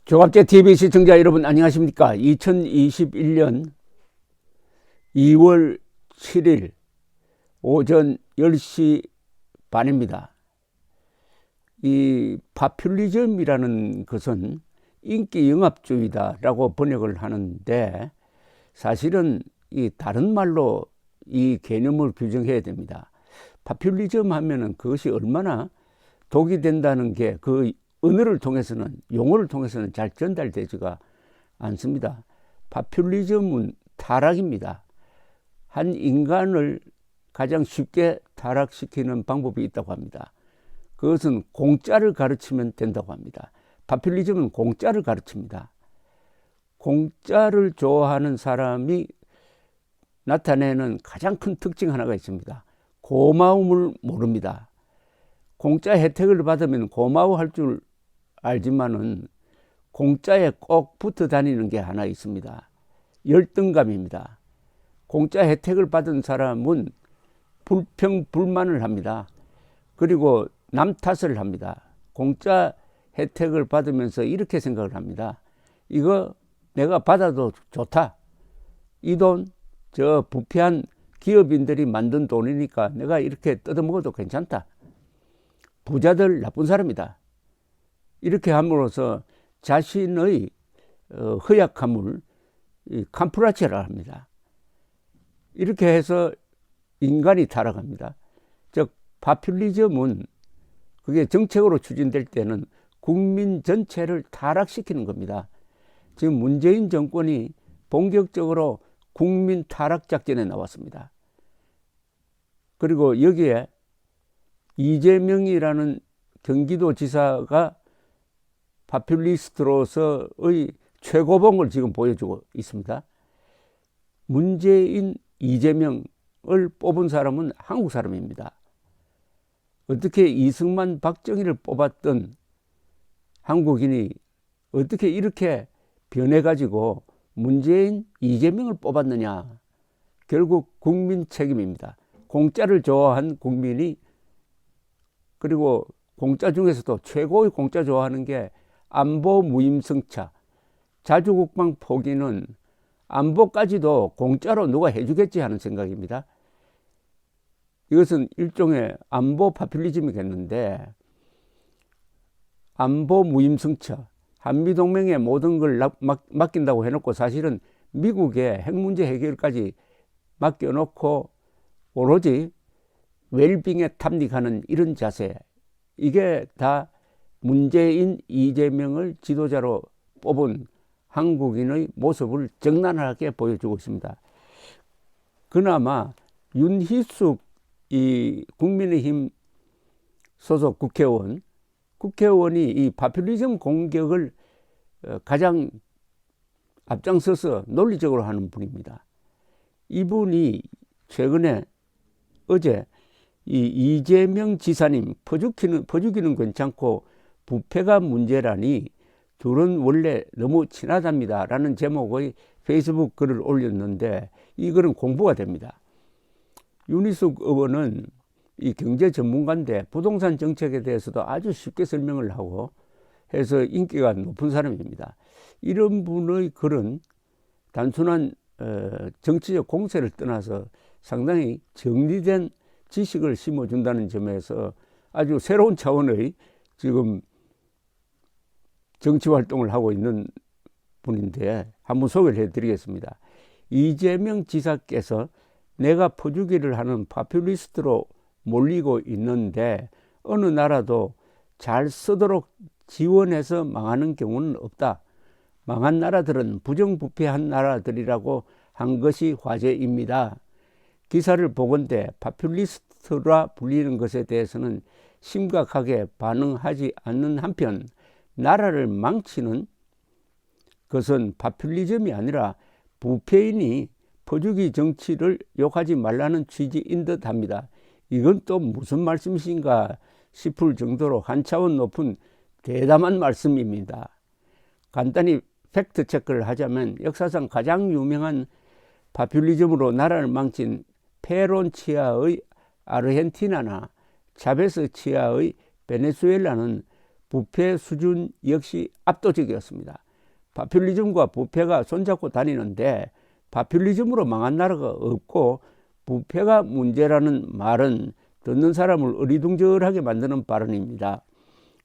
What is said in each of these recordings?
조갑제 TV 시청자 여러분 안녕하십니까? 2021년 2월 7일 오전 10시 반입니다. 이 파퓰리즘이라는 것은 인기 영합주의다라고 번역을 하는데, 사실은 이 다른 말로 이 개념을 규정해야 됩니다. 파퓰리즘 하면은 그것이 얼마나 독이 된다는 게 그 언어를 통해서는, 용어를 통해서는 잘 전달되지가 않습니다. 파퓰리즘은 타락입니다. 한 인간을 가장 쉽게 타락시키는 방법이 있다고 합니다. 그것은 공짜를 가르치면 된다고 합니다. 파퓰리즘은 공짜를 가르칩니다. 공짜를 좋아하는 사람이 나타내는 가장 큰 특징 하나가 있습니다. 고마움을 모릅니다. 공짜 혜택을 받으면 고마워할 줄 알지만은 공짜에 꼭 붙어 다니는 게 하나 있습니다. 열등감입니다. 공짜 혜택을 받은 사람은 불평불만을 합니다. 그리고 남 탓을 합니다. 공짜 혜택을 받으면서 이렇게 생각을 합니다. 이거 내가 받아도 좋다. 이 돈 저 부패한 기업인들이 만든 돈이니까 내가 이렇게 뜯어먹어도 괜찮다. 부자들 나쁜 사람이다. 이렇게 함으로써 자신의 허약함을 캄프라치라 합니다. 이렇게 해서 인간이 타락합니다. 즉 파퓰리즘은 그게 정책으로 추진될 때는 국민 전체를 타락시키는 겁니다. 지금 문재인 정권이 본격적으로 국민 타락 작전에 나왔습니다. 그리고 여기에 이재명이라는 경기도지사가 파퓰리스트로서의 최고봉을 지금 보여주고 있습니다. 문재인, 이재명을 뽑은 사람은 한국 사람입니다. 어떻게 이승만, 박정희를 뽑았던 한국인이 어떻게 이렇게 변해가지고 문재인, 이재명을 뽑았느냐. 결국 국민 책임입니다. 공짜를 좋아한 국민이, 그리고 공짜 중에서도 최고의 공짜 좋아하는 게 안보 무임승차, 자주국방 포기는 안보까지도 공짜로 누가 해주겠지 하는 생각입니다. 이것은 일종의 안보 파퓰리즘이겠는데, 안보 무임승차, 한미동맹에 모든 걸 맡긴다고 해놓고 사실은 미국의 핵 문제 해결까지 맡겨놓고 오로지 웰빙에 탐닉하는 이런 자세, 이게 다 문재인, 이재명을 지도자로 뽑은 한국인의 모습을 적나라하게 보여주고 있습니다. 그나마 윤희숙 이 국민의힘 소속 국회의원이 이 파퓰리즘 공격을 가장 앞장서서 논리적으로 하는 분입니다. 이분이 최근에 어제 이 이재명 지사님 퍼주기는 괜찮고 부패가 문제라니 둘은 원래 너무 친하답니다 라는 제목의 페이스북 글을 올렸는데, 이 글은 공부가 됩니다. 윤희숙 의원은 이 경제 전문가인데 부동산 정책에 대해서도 아주 쉽게 설명을 하고 해서 인기가 높은 사람입니다. 이런 분의 글은 단순한 정치적 공세를 떠나서 상당히 정리된 지식을 심어준다는 점에서 아주 새로운 차원의 지금 정치활동을 하고 있는 분인데 한번 소개를 해드리겠습니다. 이재명 지사께서 내가 퍼주기를 하는 파퓰리스트로 몰리고 있는데 어느 나라도 잘 쓰도록 지원해서 망하는 경우는 없다. 망한 나라들은 부정부패한 나라들이라고 한 것이 화제입니다. 기사를 보건대 파퓰리스트라 불리는 것에 대해서는 심각하게 반응하지 않는 한편, 나라를 망치는 것은 파퓰리즘이 아니라 부패인이 퍼주기 정치를 욕하지 말라는 취지인 듯 합니다. 이건 또 무슨 말씀이신가 싶을 정도로 한 차원 높은 대담한 말씀입니다. 간단히 팩트 체크를 하자면 역사상 가장 유명한 파퓰리즘으로 나라를 망친 페론 치아의 아르헨티나나 차베스 치아의 베네수엘라는 부패 수준 역시 압도적이었습니다. 파퓰리즘과 부패가 손잡고 다니는데 파퓰리즘으로 망한 나라가 없고 부패가 문제라는 말은 듣는 사람을 어리둥절하게 만드는 발언입니다.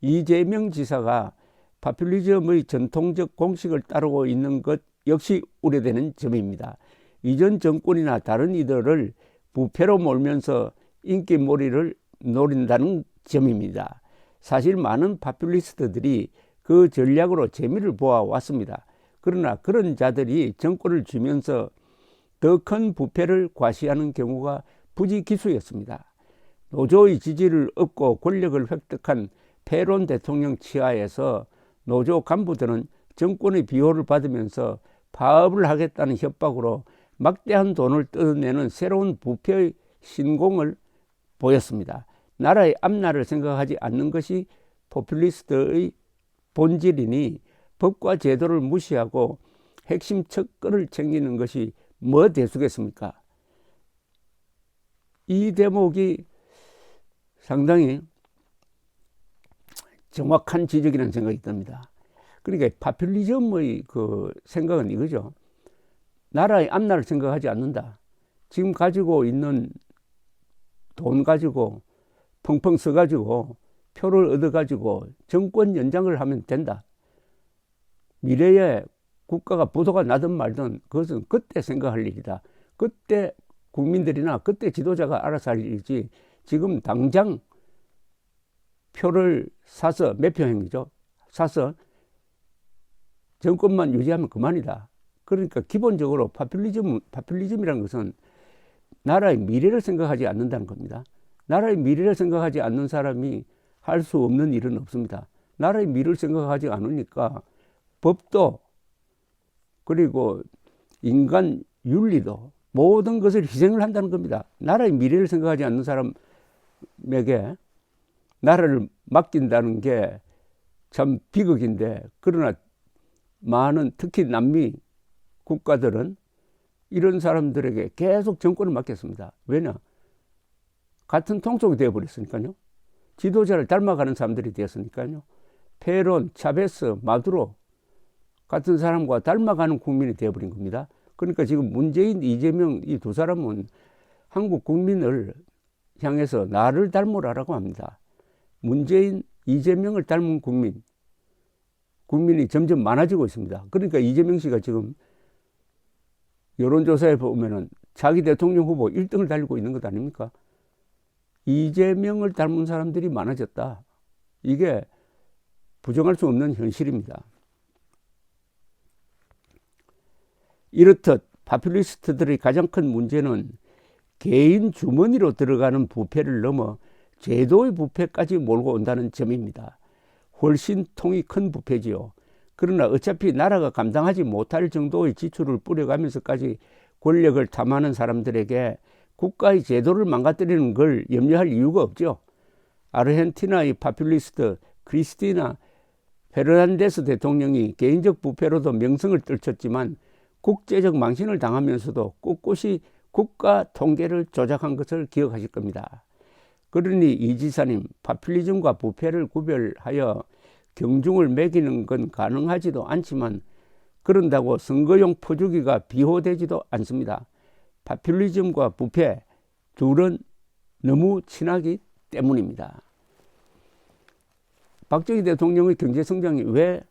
이재명 지사가 파퓰리즘의 전통적 공식을 따르고 있는 것 역시 우려되는 점입니다. 이전 정권이나 다른 이들을 부패로 몰면서 인기몰이를 노린다는 점입니다. 사실 많은 파퓰리스트들이 그 전략으로 재미를 보아왔습니다. 그러나 그런 자들이 정권을 쥐면서 더 큰 부패를 과시하는 경우가 부지기수였습니다. 노조의 지지를 얻고 권력을 획득한 패론 대통령 치하에서 노조 간부들은 정권의 비호를 받으면서 파업을 하겠다는 협박으로 막대한 돈을 뜯어내는 새로운 부패의 신공을 보였습니다. 나라의 앞날을 생각하지 않는 것이 포퓰리스트의 본질이니 법과 제도를 무시하고 핵심 척근을 챙기는 것이 뭐 대수겠습니까? 이 대목이 상당히 정확한 지적이라는 생각이 듭니다. 그러니까 파퓰리즘의 그 생각은 이거죠. 나라의 앞날을 생각하지 않는다. 지금 가지고 있는 돈 가지고 펑펑 써가지고 표를 얻어가지고 정권 연장을 하면 된다. 미래에 국가가 부도가 나든 말든 그것은 그때 생각할 일이다. 그때 국민들이나 그때 지도자가 알아서 할 일이지 지금 당장 표를 사서 매표행위죠. 사서 정권만 유지하면 그만이다. 그러니까 기본적으로 파퓰리즘이라는 것은 나라의 미래를 생각하지 않는다는 겁니다. 나라의 미래를 생각하지 않는 사람이 할 수 없는 일은 없습니다. 나라의 미래를 생각하지 않으니까 법도 그리고 인간 윤리도 모든 것을 희생을 한다는 겁니다. 나라의 미래를 생각하지 않는 사람에게 나라를 맡긴다는 게 참 비극인데, 그러나 많은 특히 남미 국가들은 이런 사람들에게 계속 정권을 맡겼습니다. 왜냐? 같은 통속이 되어버렸으니까요. 지도자를 닮아가는 사람들이 되었으니까요. 페론, 차베스, 마두로 같은 사람과 닮아가는 국민이 되어버린 겁니다. 그러니까 지금 문재인, 이재명 이 두 사람은 한국 국민을 향해서 나를 닮으라라고 합니다. 문재인, 이재명을 닮은 국민이 점점 많아지고 있습니다. 그러니까 이재명 씨가 지금 여론조사에 보면은 자기 대통령 후보 1등을 달리고 있는 것 아닙니까? 이재명을 닮은 사람들이 많아졌다. 이게 부정할 수 없는 현실입니다. 이렇듯 파퓰리스트들의 가장 큰 문제는 개인 주머니로 들어가는 부패를 넘어 제도의 부패까지 몰고 온다는 점입니다. 훨씬 통이 큰 부패지요. 그러나 어차피 나라가 감당하지 못할 정도의 지출을 뿌려가면서까지 권력을 탐하는 사람들에게 국가의 제도를 망가뜨리는 걸 염려할 이유가 없죠. 아르헨티나의 파퓰리스트 크리스티나 페르난데스 대통령이 개인적 부패로도 명성을 떨쳤지만 국제적 망신을 당하면서도 꿋꿋이 국가 통계를 조작한 것을 기억하실 겁니다. 그러니 이 지사님, 파퓰리즘과 부패를 구별하여 경중을 매기는 건 가능하지도 않지만 그런다고 선거용 포주기가 비호되지도 않습니다. 파퓰리즘과 부패 둘은 너무 친하기 때문입니다. 박정희 대통령의 경제성장이 왜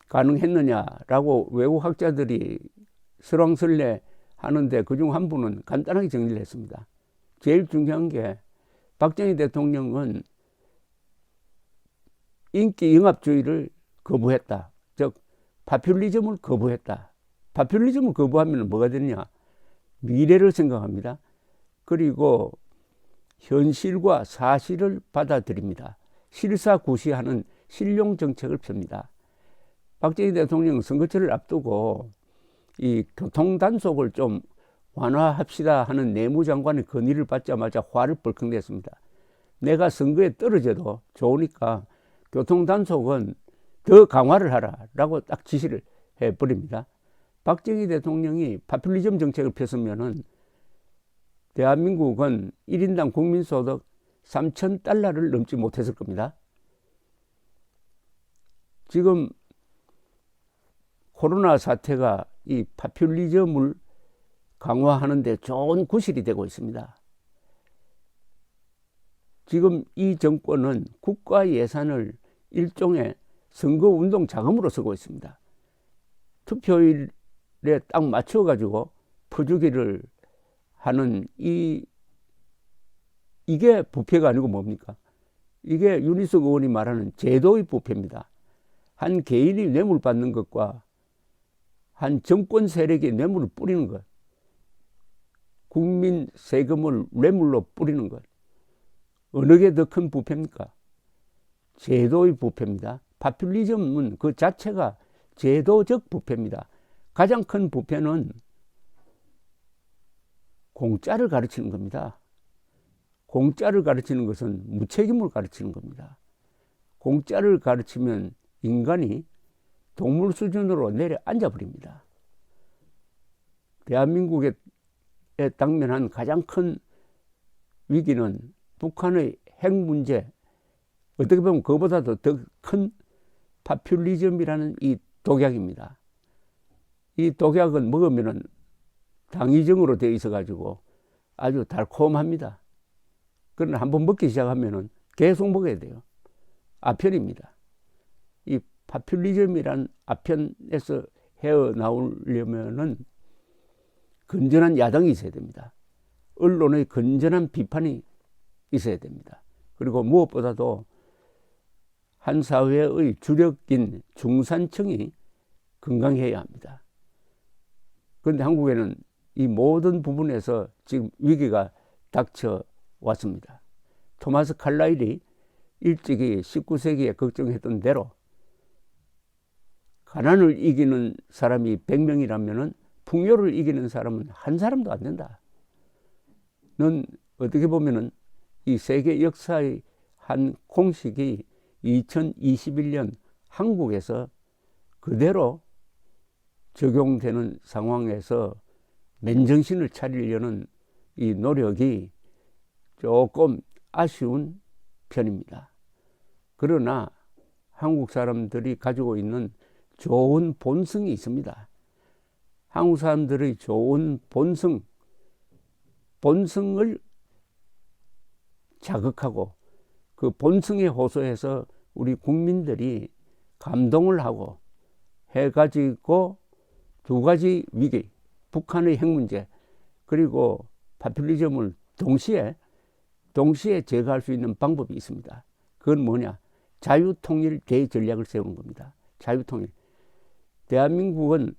가능했느냐라고 외국학자들이 설왕설래 하는데 그중 한 분은 간단하게 정리를 했습니다. 제일 중요한 게 박정희 대통령은 인기 영합주의를 거부했다. 즉 파퓰리즘을 거부했다. 파퓰리즘을 거부하면 뭐가 되느냐? 미래를 생각합니다. 그리고 현실과 사실을 받아들입니다. 실사구시하는 실용정책을 펴니다. 박정희 대통령은 선거철을 앞두고 이 교통단속을 좀 완화합시다 하는 내무장관의 건의를 받자마자 화를 벌컥 냈습니다. 내가 선거에 떨어져도 좋으니까 교통단속은 더 강화를 하라라고 딱 지시를 해버립니다. 박정희 대통령이 파퓰리즘 정책을 폈으면은 대한민국은 1인당 국민소득 $3,000를 넘지 못했을 겁니다. 지금 코로나 사태가 이 파퓰리즘을 강화하는 데 좋은 구실이 되고 있습니다. 지금 이 정권은 국가 예산을 일종의 선거운동 자금으로 쓰고 있습니다. 투표일에 딱 맞춰가지고 퍼주기를 하는 이게 부패가 아니고 뭡니까? 이게 윤희숙 의원이 말하는 제도의 부패입니다. 한 개인이 뇌물 받는 것과 한 정권 세력이 뇌물을 뿌리는 것, 국민 세금을 뇌물로 뿌리는 것, 어느 게 더 큰 부패입니까? 제도의 부패입니다. 파퓰리즘은 그 자체가 제도적 부패입니다. 가장 큰 부패는 공짜를 가르치는 겁니다. 공짜를 가르치는 것은 무책임을 가르치는 겁니다. 공짜를 가르치면 인간이 동물 수준으로 내려앉아 버립니다. 대한민국에 당면한 가장 큰 위기는 북한의 핵 문제, 어떻게 보면 그보다도 더 큰 파퓰리즘이라는 이 독약입니다. 이 독약은 먹으면 당위증으로 되어 있어 가지고 아주 달콤합니다. 그러나 한번 먹기 시작하면 계속 먹어야 돼요. 아편입니다. 이 파퓰리즘이란 아편에서 헤어나오려면은 건전한 야당이 있어야 됩니다. 언론의 건전한 비판이 있어야 됩니다. 그리고 무엇보다도 한 사회의 주력인 중산층이 건강해야 합니다. 그런데 한국에는 이 모든 부분에서 지금 위기가 닥쳐왔습니다. 토마스 칼라일이 일찍이 19세기에 걱정했던 대로 가난을 이기는 사람이 100명이라면 풍요를 이기는 사람은 한 사람도 안 된다. 는 어떻게 보면은 이 세계 역사의 한 공식이 2021년 한국에서 그대로 적용되는 상황에서 맨정신을 차리려는 이 노력이 조금 아쉬운 편입니다. 그러나 한국 사람들이 가지고 있는 좋은 본성이 있습니다. 한국 사람들의 좋은 본성을 자극하고 그 본성에 호소해서 우리 국민들이 감동을 하고 해가지고 두 가지 위기, 북한의 핵 문제 그리고 파퓰리즘을 동시에 제거할 수 있는 방법이 있습니다. 그건 뭐냐? 자유통일 대전략을 세우는 겁니다. 자유통일. 대한민국은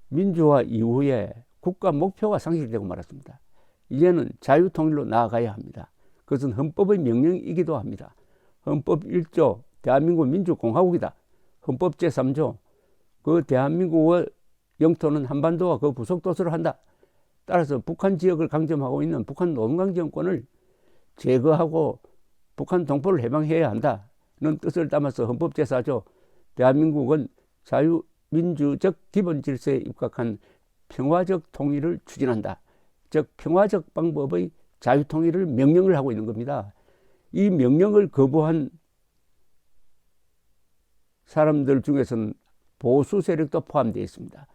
민주화 이후에 국가 목표가 상실되고 말았습니다. 이제는 자유통일로 나아가야 합니다. 그것은 헌법의 명령이기도 합니다. 헌법 1조 대한민국 민주공화국이다. 헌법 제3조 그 대한민국의 영토는 한반도와 그 부속도서를 한다. 따라서 북한 지역을 강점하고 있는 북한 노동강 정권을 제거하고 북한 동포를 해방해야 한다는 뜻을 담아서 헌법 제4조 대한민국은 자유민주적 기본질서에 입각한 평화적 통일을 추진한다. 즉 평화적 방법의 자유통일을 명령을 하고 있는 겁니다. 이 명령을 거부한 사람들 중에서는 보수 세력도 포함되어 있습니다.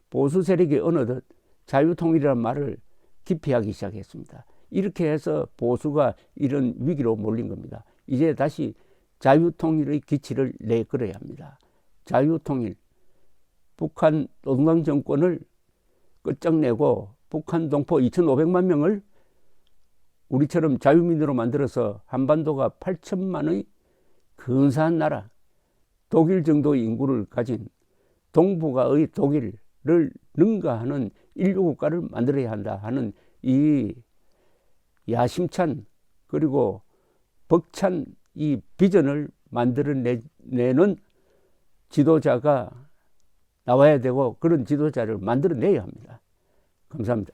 보수 세력이 어느덧 자유통일이라는 말을 기피하기 시작했습니다. 이렇게 해서 보수가 이런 위기로 몰린 겁니다. 이제 다시 자유통일의 기치를 내걸어야 합니다. 자유통일, 북한 노동당 정권을 끝장내고 북한 동포 2,500만 명을 우리처럼 자유민으로 만들어서 한반도가 8천만의 근사한 나라, 독일 정도의 인구를 가진 동북아의 독일을 능가하는 인류국가를 만들어야 한다 하는 이 야심찬 그리고 벅찬 이 비전을 만들어내는 지도자가 나와야 되고 그런 지도자를 만들어내야 합니다. 감사합니다.